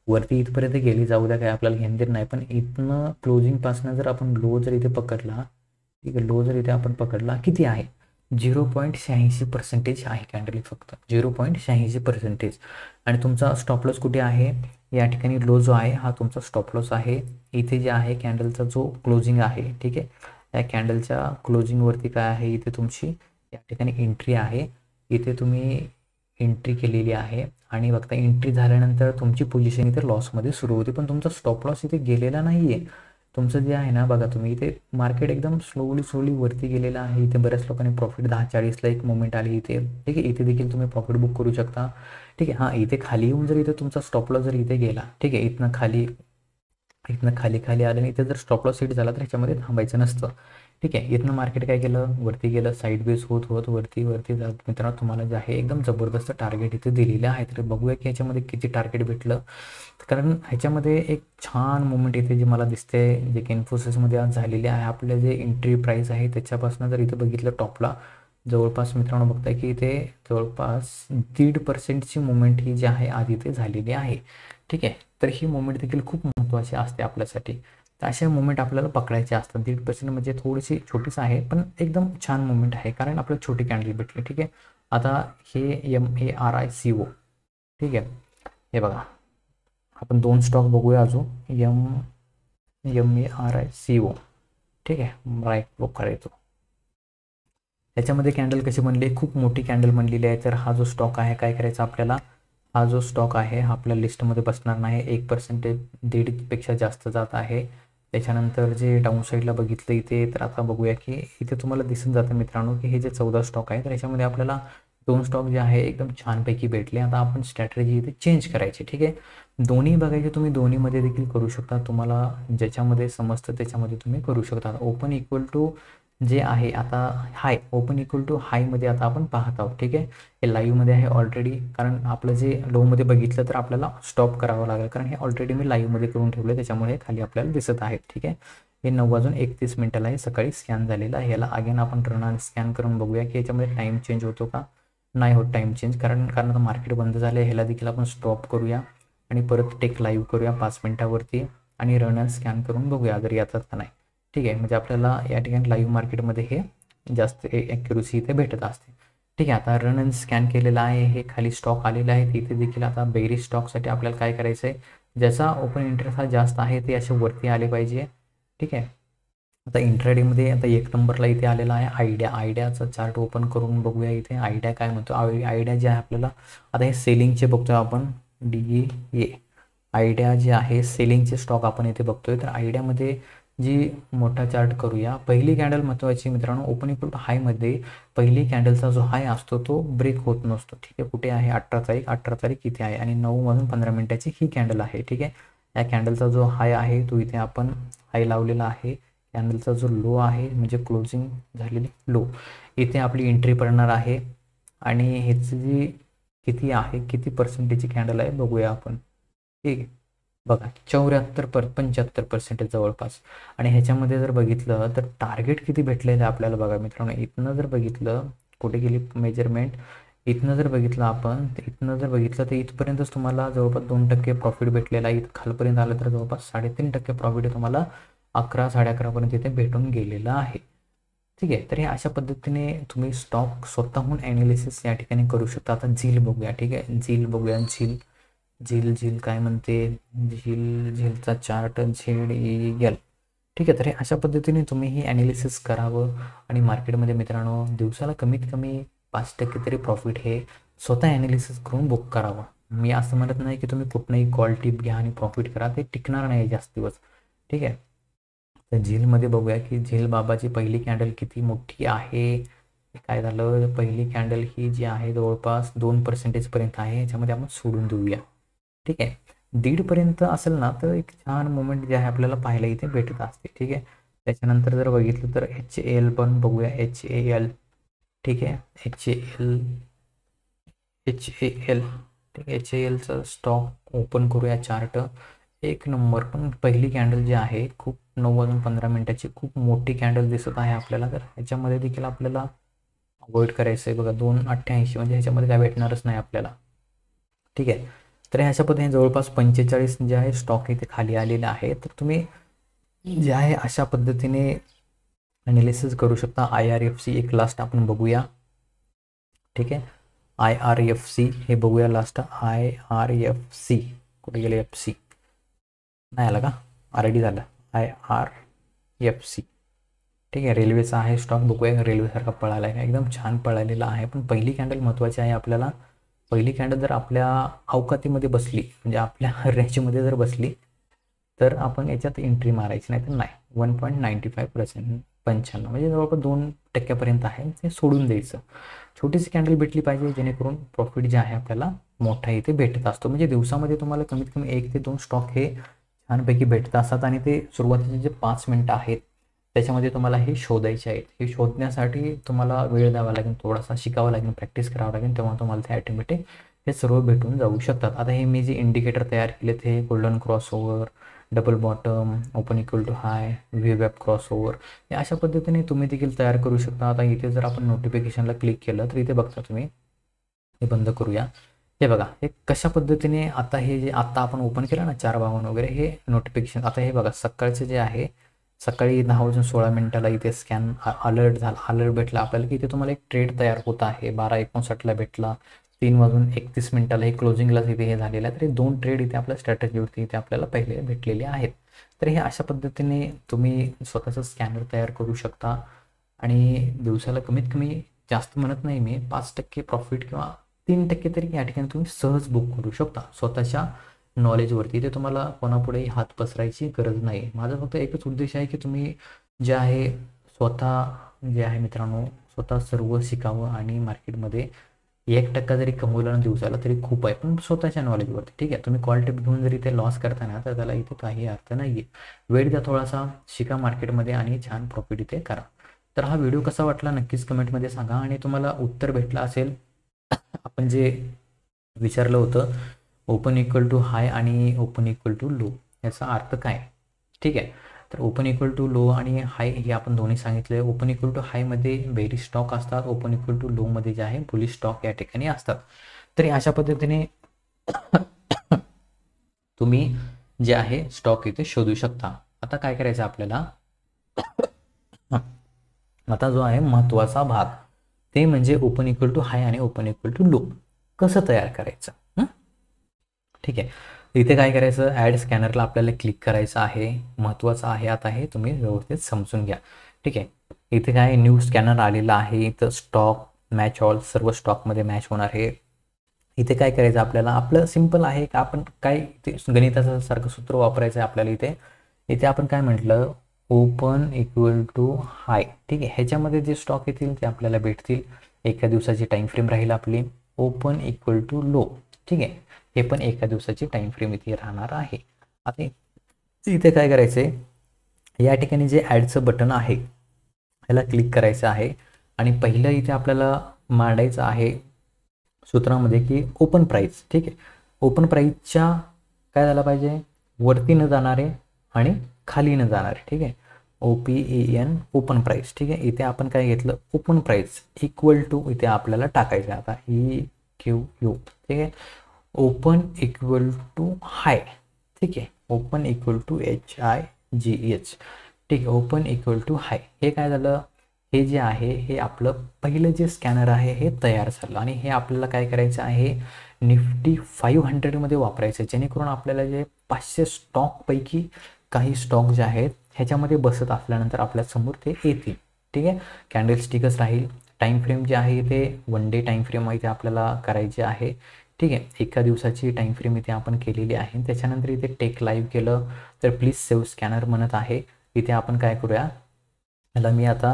वरती इथपर्यंत गेली, जाऊ द्या, काय आपल्याला घेणं देत नाही, पण इथनं क्लोजिंगपासनं जर आपण लो जर इथे पकडला, ठीक आहे, लो जर इथे आपण पकडला, किती आहे, 0.86% आहे कॅन्डल, फक्त 0.86%. आणि तुमचा स्टॉप लॉस कुठे आहे, या ठिकाणी लो जो आहे हा तुमचा स्टॉप लॉस आहे. इथे जे आहे कॅन्डलचा जो क्लोजिंग आहे, ठीक आहे, या कॅन्डलच्या क्लोजिंगवरती काय आहे, इथे तुमची या ठिकाणी एंट्री आहे. इथे तुम्ही एंट्री केलेली आहे आणि बघता एंट्री झाल्यानंतर तुमची पोझिशन इथे लॉसमध्ये सुरू होते, पण तुमचा स्टॉप लॉस इथे गेलेला नाही आहे. तुमचं जे आहे ना बघा, तुम्ही इथे मार्केट एकदम स्लोली वरती गेलेलं आहे. इथे बऱ्याच लोकांनी प्रॉफिट 10-40ला एक मुवमेंट आली इथे, ठीक आहे. इथे देखील तुम्ही प्रॉफिट बुक करू शकता, ठीक आहे. हां, इथे खाली येऊन जर इथे तुमचा स्टॉप लॉस जर इथे गेला, ठीक आहे, इथनं खाली आलं आणि इथे जर स्टॉप लॉस हिट झाला तर ह्याच्यामध्ये थांबायचं नसतं, ठीक आहे. इथनं मार्केट काय केलं, वरती गेलं, साईड बेस होत वरती जात मित्रांनो तुम्हाला जे आहे एकदम जबरदस्त टार्गेट इथे दिलेले आहे. तर बघूया की ह्याच्यामध्ये किती टार्गेट भेटलं, कारण ह्याच्यामध्ये एक छान मुवमेंट इथे जे मला दिसते, जे की इन्फोसिसमध्ये आज झालेली आहे. आपलं जे एंट्री प्राईस आहे त्याच्यापासून जर इथे बघितलं टॉपला, जवळपास मित्रांनो बघताय की इथे जवळपास 1.5%ची मुवमेंट ही जी आहे आज इथे झालेली आहे, ठीक आहे. तर ही मुवमेंट देखील खूप महत्त्वाची असते आपल्यासाठी. तर अशा मुवमेंट आपल्याला पकडायचे असतात. 1.5% म्हणजे थोडीशी छोटीच आहे, पण एकदम छान मुवमेंट आहे, कारण आपल्याला छोटी कॅन्डल भेटली, ठीक आहे. आता हे MARICO, ठीक आहे. हे बघा, आपण 2 स्टॉक बघूया अजून. MARICO, ठीक आहे, राईट क्लिक करायचो. त्याच्यामध्ये कॅन्डल कशी बनली, खूप मोठी कॅन्डल बनलेली आहे. तर हा जो स्टॉक आहे काय करायचा आपल्याला, हा जो स्टॉक आहे आपल्या लिस्टमध्ये बसणार नाही. 1% 1.5पेक्षा जास्त जात आहे. त्याच्यानंतर जे डाऊन साईडला बघितलं इथे, तर आता बघूया की इथे तुम्हाला दिसून जातं मित्रांनो की हे जे 14 स्टॉक आहे तर याच्यामध्ये आपल्याला 2 स्टॉक जे आहे एकदम छानपैकी भेटले. आता आपण स्ट्रॅटेजी इथे चेंज करायची. ठीक आहे, दोन्ही बघायचे, तुम्ही दोन्हीमध्ये देखील करू शकता. तुम्हाला ज्याच्यामध्ये समजतं त्याच्यामध्ये तुम्ही करू शकता. ओपन इक्वल टू जे आहे आता हाय, ओपन इक्वल टू हायमध्ये आता आपण पाहत आहोत. ठीक आहे, हे लाईव्हमध्ये आहे ऑलरेडी, कारण आपलं जे लोमध्ये बघितलं तर आपल्याला स्टॉप करावं लागेल, कारण हे ऑलरेडी मी लाईव्हमध्ये करून ठेवलं त्याच्यामुळे खाली आपल्याला दिसत आहे. ठीक आहे, हे 9:31 हे सकाळी स्कॅन झालेलं आहे. याला अगेन आपण रन आणि स्कॅन करून बघूया की याच्यामध्ये टाईम चेंज होतो का, नाही होत टाईम चेंज, कारण आता मार्केट बंद झालं आहे. ह्याला देखील आपण स्टॉप करूया आणि परत टेक लाईव्ह करूया 5 मिनिटावरती आणि रन आणि स्कॅन करून बघूया जर येतात का नाही. ठीक आहे, म्हणजे आपल्याला या ठिकाणी लाईव्ह मार्केटमध्ये हे जास्त ॲक्युरसी इथे भेटत असते. ठीक आहे, आता रन आणि स्कॅन केलेलं आहे, हे खाली स्टॉक आलेला आहे. तिथे देखील आता बेरिश स्टॉकसाठी आपल्याला काय करायचं आहे, ज्याचा ओपन इंटरेस्ट हा जास्त आहे ते असे वरती आले पाहिजे. ठीक आहे, आता इंट्राडेमध्ये आता 1 नंबरला इथे आलेला आहे आयडियाचा चार्ट ओपन करून बघूया. इथे आयडिया काय म्हणतो, आयडिया जे आहे आपल्याला आता हे सेलिंगचे बघतोय आपण, DEA आयडिया जे आहे सेलिंगचे स्टॉक आपण इथे बघतोय. तर आयडियामध्ये जी मोठा चार्ट करूया. पहिली कॅन्डल महत्त्वाची मित्रांनो, ओपन इक्वल टू हायमध्ये पहिली कॅन्डलचा जो हाय असतो तो ब्रेक होत नसतो. ठीक आहे, कुठे आहे 18 तारीख इथे आहे आणि 9:15 ही कॅन्डल आहे. ठीक आहे, या कॅन्डलचा जो हाय आहे तो इथे आपण हाय लावलेला आहे. कॅन्डलचा जो लो आहे म्हणजे क्लोजिंग झालेली लो, इथे आपली एंट्री पडणार आहे आणि ह्याची जी किती आहे, किती पर्सेंटेजची कॅन्डल आहे बघूया आपण. ठीक आहे, बघा 75% जवळपास. आणि ह्याच्यामध्ये जर बघितलं तर टार्गेट किती भेटलेलं आहे आपल्याला बघा मित्रांनो. इथनं जर बघितलं, कुठे गेली मेजरमेंट, इथनं जर बघितलं आपण, इथनं जर बघितलं तर इथपर्यंतच तुम्हाला जवळपास 2% प्रॉफिट भेटलेला आहे. इथं खालपर्यंत आलं तर जवळपास 3.5% प्रॉफिट तुम्हाला 11 11:30 इथे भेटून गेलेलं आहे. ठीक आहे, तर हे अशा पद्धतीने तुम्ही स्टॉक स्वतःहून ॲनालिसिस या ठिकाणी करू शकता. आता झील बघूया. ठीक आहे, झील बघूया. झील काय म्हणते, झीलचा चार्ट ZEL. ठीक आहे, तर हे अशा पद्धतीने तुम्ही ही ॲनालिसिस करावं आणि मार्केटमध्ये मित्रांनो दिवसाला कमीत कमी 5% तरी प्रॉफिट हे स्वतः ॲनालिसिस करून बुक करावं. मी असं म्हणत नाही की तुम्ही कुठनंही कॉल टिप घ्या आणि प्रॉफिट करा, ते टिकणार नाही जास्त दिवस. ठीक आहे, तर झीलमध्ये बघूया की झील बाबाची पहिली कॅन्डल किती मोठी आहे. काय झालं, पहिली कॅन्डल ही जी आहे जवळपास 2% आहे. ह्याच्यामध्ये आपण सोडून देऊया. ठीक आहे, 1.5पर्यंत असेल ना तर एक छान मोमेंट जे आहे आपल्याला पाहायला इथे भेटत असते. ठीक आहे, त्याच्यानंतर जर बघितलं तर HAL पण बघूया. HAL. ठीक आहे, HAL. ठीक आहे, HALचं स्टॉक ओपन करूया चार्ट. 1 नंबर, पण पहिली कॅन्डल जी आहे खूप 9:15 खूप मोठी कॅन्डल दिसत आहे आपल्याला. तर ह्याच्यामध्ये देखील आपल्याला अवॉइड करायचं आहे. बघा 2.88 म्हणजे ह्याच्यामध्ये काय भेटणारच नाही आपल्याला. ठीक आहे, तर अशा पद्धतीने जवळपास 45 जे आहे स्टॉक इथे खाली आलेले आहे. तर तुम्ही जे आहे अशा पद्धतीने ॲनालिसिस करू शकता. IRFC एक लास्ट आपण बघूया. ठीक आहे, IRFC हे बघूया लास्ट. IRFC कुठे गेले, FC नाही आला का, RD झालं. IRFC. ठीक आहे, रेल्वेचा आहे स्टॉक बघूया. रेल्वेसारखा पळाला आहे, एकदम छान पळालेला आहे. पण पहिली कॅन्डल महत्त्वाची आहे आपल्याला. पहिली कॅन्डल जर आपल्या अवकातीमध्ये बसली म्हणजे आपल्या रेंजमध्ये जर बसली तर आपण याच्यात एंट्री मारायची, नाही तर नाही. 1.95% 95 म्हणजे जवळपास 2% आहे, ते सोडून द्यायचं. छोटीशी कॅन्डल भेटली पाहिजे जेणेकरून प्रॉफिट जे आहे आपल्याला मोठा इथे भेटत असतो. म्हणजे दिवसामध्ये तुम्हाला कमीत कमी 1 ते 2 स्टॉक हे छानपैकी भेटत असतात आणि ते सुरुवातीचे जे 5 मिनटं आहेत त्याच्यामध्ये तुम्हाला हे शोधायचे आहेत. हे शोधण्यासाठी तुम्हाला वेळ द्यावा लागेल, थोडासा शिकावं लागेल, प्रॅक्टिस करावं लागेल, तेव्हा तुम्हाला ते ॲटोमॅटिक हे सर्व भेटून जाऊ शकतात. आता हे मी जे इंडिकेटर तयार केले ते golden crossover, double bottom, open equal to high, web crossover, हे अशा पद्धतीने तुम्ही देखील तयार करू शकता. आता इथे जर आपण नोटिफिकेशनला क्लिक केलं तर इथे बघता तुम्ही, हे बंद करूया. हे बघा, हे कशा पद्धतीने आता हे जे आता आपण ओपन केलं ना 452 वगैरे, हे नोटिफिकेशन आता हे बघा सकाळचे जे आहे, सकाळी 10:16 इथे स्कॅन अलर्ट झाला, अलर्ट भेटला आपल्याला की इथे तुम्हाला एक ट्रेड तयार होत आहे. 12:59 भेटला, 3:31 हे क्लोजिंगलाच इथे हे झालेलं आहे. तर हे 2 ट्रेड इथे आपल्या स्ट्रॅटेजीवरती इथे आपल्याला पहिले भेटलेले आहेत. तर हे अशा पद्धतीने तुम्ही स्वतःचं स्कॅनर तयार करू शकता आणि दिवसाला कमीत कमी, जास्त म्हणत नाही मी, 5% प्रॉफिट किंवा 3% तरी या ठिकाणी तुम्ही सहज बुक करू शकता स्वतःच्या नॉलेजवरती. ते तुम्हाला कोणापुढे हात पसरायची गरज नाही. माझा फक्त एकच उद्देश आहे की तुम्ही जे आहे स्वतः जे आहे मित्रांनो, स्वतः सर्व शिकावं आणि मार्केटमध्ये 1% जरी कमवलं ना दिवसाला तरी खूप आहे, पण स्वतःच्या नॉलेजवरती. ठीक आहे, तुम्ही कॉल टिप घेऊन जरी ते लॉस करता ना, तर त्याला इथे काही अर्थ नाही आहे. वेळ द्या थोडासा, शिका मार्केटमध्ये आणि छान प्रॉफिट इथे करा. तर हा व्हिडिओ कसा वाटला नक्कीच कमेंटमध्ये सांगा. आणि तुम्हाला उत्तर भेटलं असेल, आपण जे विचारलं होतं ओपन इक्वल टू हाय आणि ओपन इक्वल टू लो याचा अर्थ काय. ठीक आहे, तर ओपन इक्वल टू लो आणि हाय हे आपण दोन्ही सांगितले. ओपन इक्वल टू हायमध्ये बेरी स्टॉक असतात, ओपन इक्वल टू लोमध्ये जे आहे बुलिश स्टॉक या ठिकाणी असतात. तरी अशा पद्धतीने तुम्ही जे आहे स्टॉक इथे शोधू शकता. आता काय करायचं आपल्याला, आता जो आहे महत्त्वाचा भाग ते म्हणजे ओपन इक्वल टू हाय आणि ओपन इक्वल टू लो कसं तयार करायचं. ठीक आहे, इथे काय करायचं, ॲड स्कॅनरला आपल्याला क्लिक करायचं आहे. महत्त्वाचं आहे आता हे तुम्ही व्यवस्थित समजून घ्या. ठीक आहे, इथे काय न्यू स्कॅनर आलेला आहे. इथं स्टॉक मॅच ऑल, सर्व स्टॉकमध्ये मॅच होणार आहे. इथे काय करायचं आपल्याला, आपलं सिंपल आहे का, आपण काय ते गणिताचं सारखं सूत्र वापरायचं आहे आपल्याला. इथे आपण काय म्हटलं, ओपन इक्वल टू हाय. ठीक आहे, ह्याच्यामध्ये जे स्टॉक येतील ते आपल्याला भेटतील. एका दिवसाची टाईम फ्रेम राहील आपली. Open equal to low. ठीक आहे, हे पण एका दिवसाची टाईम फ्रेम इथे राहणार आहे. आता इथे काय करायचं आहे, या ठिकाणी जे ॲडचं बटन आहे ह्याला क्लिक करायचं आहे. आणि पहिलं इथे आपल्याला मांडायचं आहे सूत्रामध्ये की ओपन प्राईस. ठीक आहे, ओपन प्राईसच्या काय झालं पाहिजे, वरती न जाणारे आणि खाली न जाणारे. ठीक आहे, OPEN ओपन प्राईस. ठीक आहे, इथे आपण काय घेतलं, ओपन प्राईस इक्वल टू इथे आपल्याला टाकायचं आहे आता EQU. ठीक आहे, ओपन इक्वल टू हाय. ठीक आहे, ओपन इक्वल टू HIGH. ठीक आहे, ओपन इक्वल टू हाय. हे काय झालं, हे जे आहे हे आपलं पहिलं जे स्कॅनर आहे हे तयार झालं. आणि हे आपल्याला काय करायचं आहे, निफ्टी 500मध्ये वापरायचं आहे, जेणेकरून आपल्याला जे 500 स्टॉकपैकी काही स्टॉक जे आहेत ह्याच्यामध्ये बसत असल्यानंतर आपल्यासमोर ते येतील. ठीक आहे, कॅन्डल स्टिकच राहील. टाईम फ्रेम जे आहे ते 1 डे टाईम फ्रेम इथे आपल्याला करायचे आहे. ठीक आहे, एका दिवसाची टाईम फ्रेम इथे आपण केलेली आहे. त्याच्यानंतर इथे टेक लाईव्ह केलं तर प्लीज सेव्ह स्कॅनर म्हणत आहे. इथे आपण काय करूया, ह्याला मी आता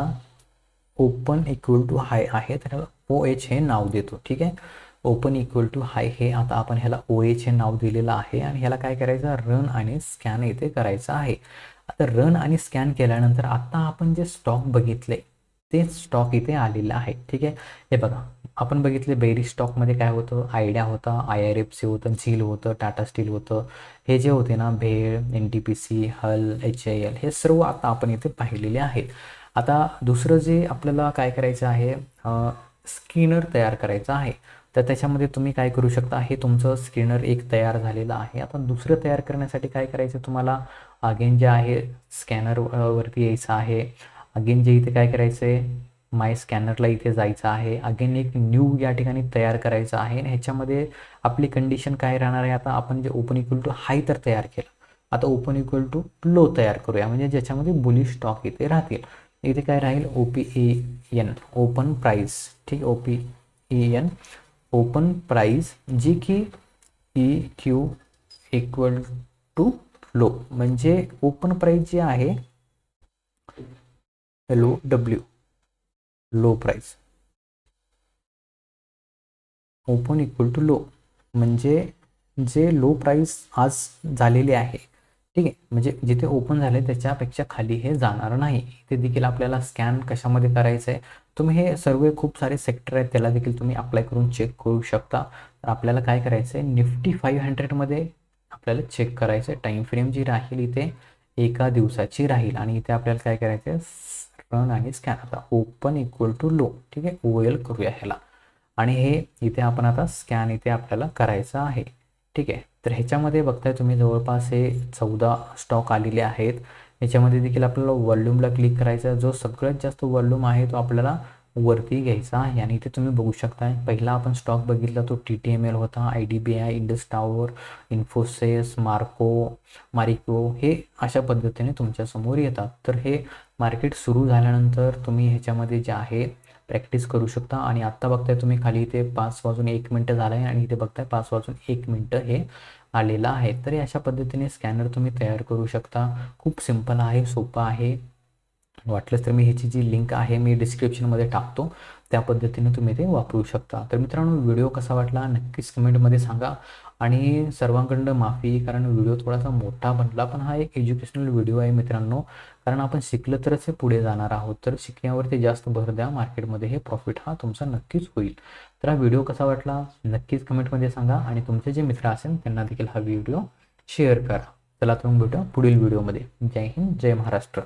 ओपन इक्वल टू हाय आहे तर OH हे नाव देतो. ठीक आहे, ओपन इक्वल टू हाय हे आता आपण ह्याला OH हे नाव दिलेलं आहे. आणि ह्याला काय करायचं, रन आणि स्कॅन इथे करायचं आहे. आता रन आणि स्कॅन केल्यानंतर आता आपण जे स्टॉक बघितले ते स्टॉक इथे आलेलं आहे. ठीक आहे, हे बघा आपण बघितले बेरी स्टॉकमध्ये काय होतं, आयडिया होता, IRFC होतं, झील होतं, टाटा स्टील होतं. हे जे होते ना भेळ, NTPC, हल, HAL हे सर्व आता आपण इथे पाहिलेले आहेत. आता दुसरं जे आपल्याला काय करायचं आहे, स्कॅनर तयार करायचं आहे. तर त्याच्यामध्ये तुम्ही काय करू शकता, हे तुमचं स्कॅनर एक तयार झालेलं आहे. आता दुसरं तयार करण्यासाठी काय करायचं तुम्हाला, अगेन जे आहे स्कॅनर वरती यायचं आहे. अगेन जे इथे काय करायचं आहे, माय स्कॅनरला इथे जायचं आहे. अगेन एक न्यू या ठिकाणी तयार करायचं आहे. आणि ह्याच्यामध्ये आपली कंडिशन काय राहणार आहे, आता आपण जे ओपन इक्वल टू हाय तर तयार केलं, आता ओपन इक्वल टू लो तयार करूया, म्हणजे ज्याच्यामध्ये बुलिश स्टॉक इथे राहतील. इथे काय राहील, OPEN ओपन प्राईस. ठीक, OPEN ओपन प्राईस जी की EQ इक्वल टू लो, म्हणजे ओपन प्राईस जे आहे LOW low price. Open equal to low म्हणजे जे लो प्राईस आज झालेली आहे. ठीक आहे, म्हणजे जिथे ओपन झाले त्याच्यापेक्षा खाली हे जाणार नाही. इथे देखील आपल्याला स्कॅन कशामध्ये करायचं आहे, तुम्ही हे सर्व खूप सारे सेक्टर आहेत त्याला देखील तुम्ही अप्लाय करून चेक करू शकता. तर आपल्याला काय करायचं आहे, निफ्टी 500मध्ये आपल्याला चेक करायचं आहे. टाईम फ्रेम जी राहील इथे एका दिवसाची राहील. आणि इथे आपल्याला काय करायचं आहे, रन आणि स्कॅन. आता ओपन इक्वल टू लो. ठीक आहे, OL करूया ह्याला. आणि हे इथे आपण आता स्कॅन इथे आपल्याला करायचं आहे. ठीक आहे, तर ह्याच्यामध्ये बघताय तुम्ही जवळपास हे 14 स्टॉक आलेले आहेत. ह्याच्यामध्ये देखील आपल्याला वॉल्यूमला क्लिक करायचा, जो सगळ्यात जास्त वॉल्यूम आहे तो आपल्याला वरती घ्यायचा आहे आणि इथे तुम्ही बघू शकता पहिला आपण स्टॉक बघितला तो TTML होता, IDBI, Indus tower, Infosys, Marico हे अशा पद्धतीने तुमच्यासमोर येतात. तर हे मार्केट सुरू झाल्यानंतर तुम्ही ह्याच्यामध्ये जे आहे प्रॅक्टिस करू शकता. आणि आत्ता बघताय तुम्ही खाली इथे 5:01 झाला आहे आणि इथे बघताय 5:01 हे आलेलं आहे. तर अशा पद्धतीने स्कॅनर तुम्ही तयार करू शकता. खूप सिंपल आहे, सोपं आहे. वाटलंच तर मी ह्याची जी लिंक आहे मी डिस्क्रिप्शनमध्ये टाकतो, त्या पद्धतीने तुम्ही ते वापरू शकता. तर मित्रांनो, व्हिडिओ कसा वाटला नक्कीच कमेंटमध्ये सांगा. आणि सर्वांकडनं माफी, कारण व्हिडिओ थोडासा मोठा बनला, पण हा एक एज्युकेशनल व्हिडिओ आहे मित्रांनो. कारण आपण शिकलं तरच हे पुढे जाणार आहोत. तर शिकण्यावरती जास्त भर द्या, मार्केटमध्ये हे प्रॉफिट हा तुमचा नक्कीच होईल. तर हा व्हिडिओ कसा वाटला नक्कीच कमेंटमध्ये सांगा आणि तुमचे जे मित्र असेल त्यांना देखील हा व्हिडिओ शेअर करा. चला तर मग भेटूया पुढील व्हिडिओमध्ये. जय हिंद, जय महाराष्ट्र.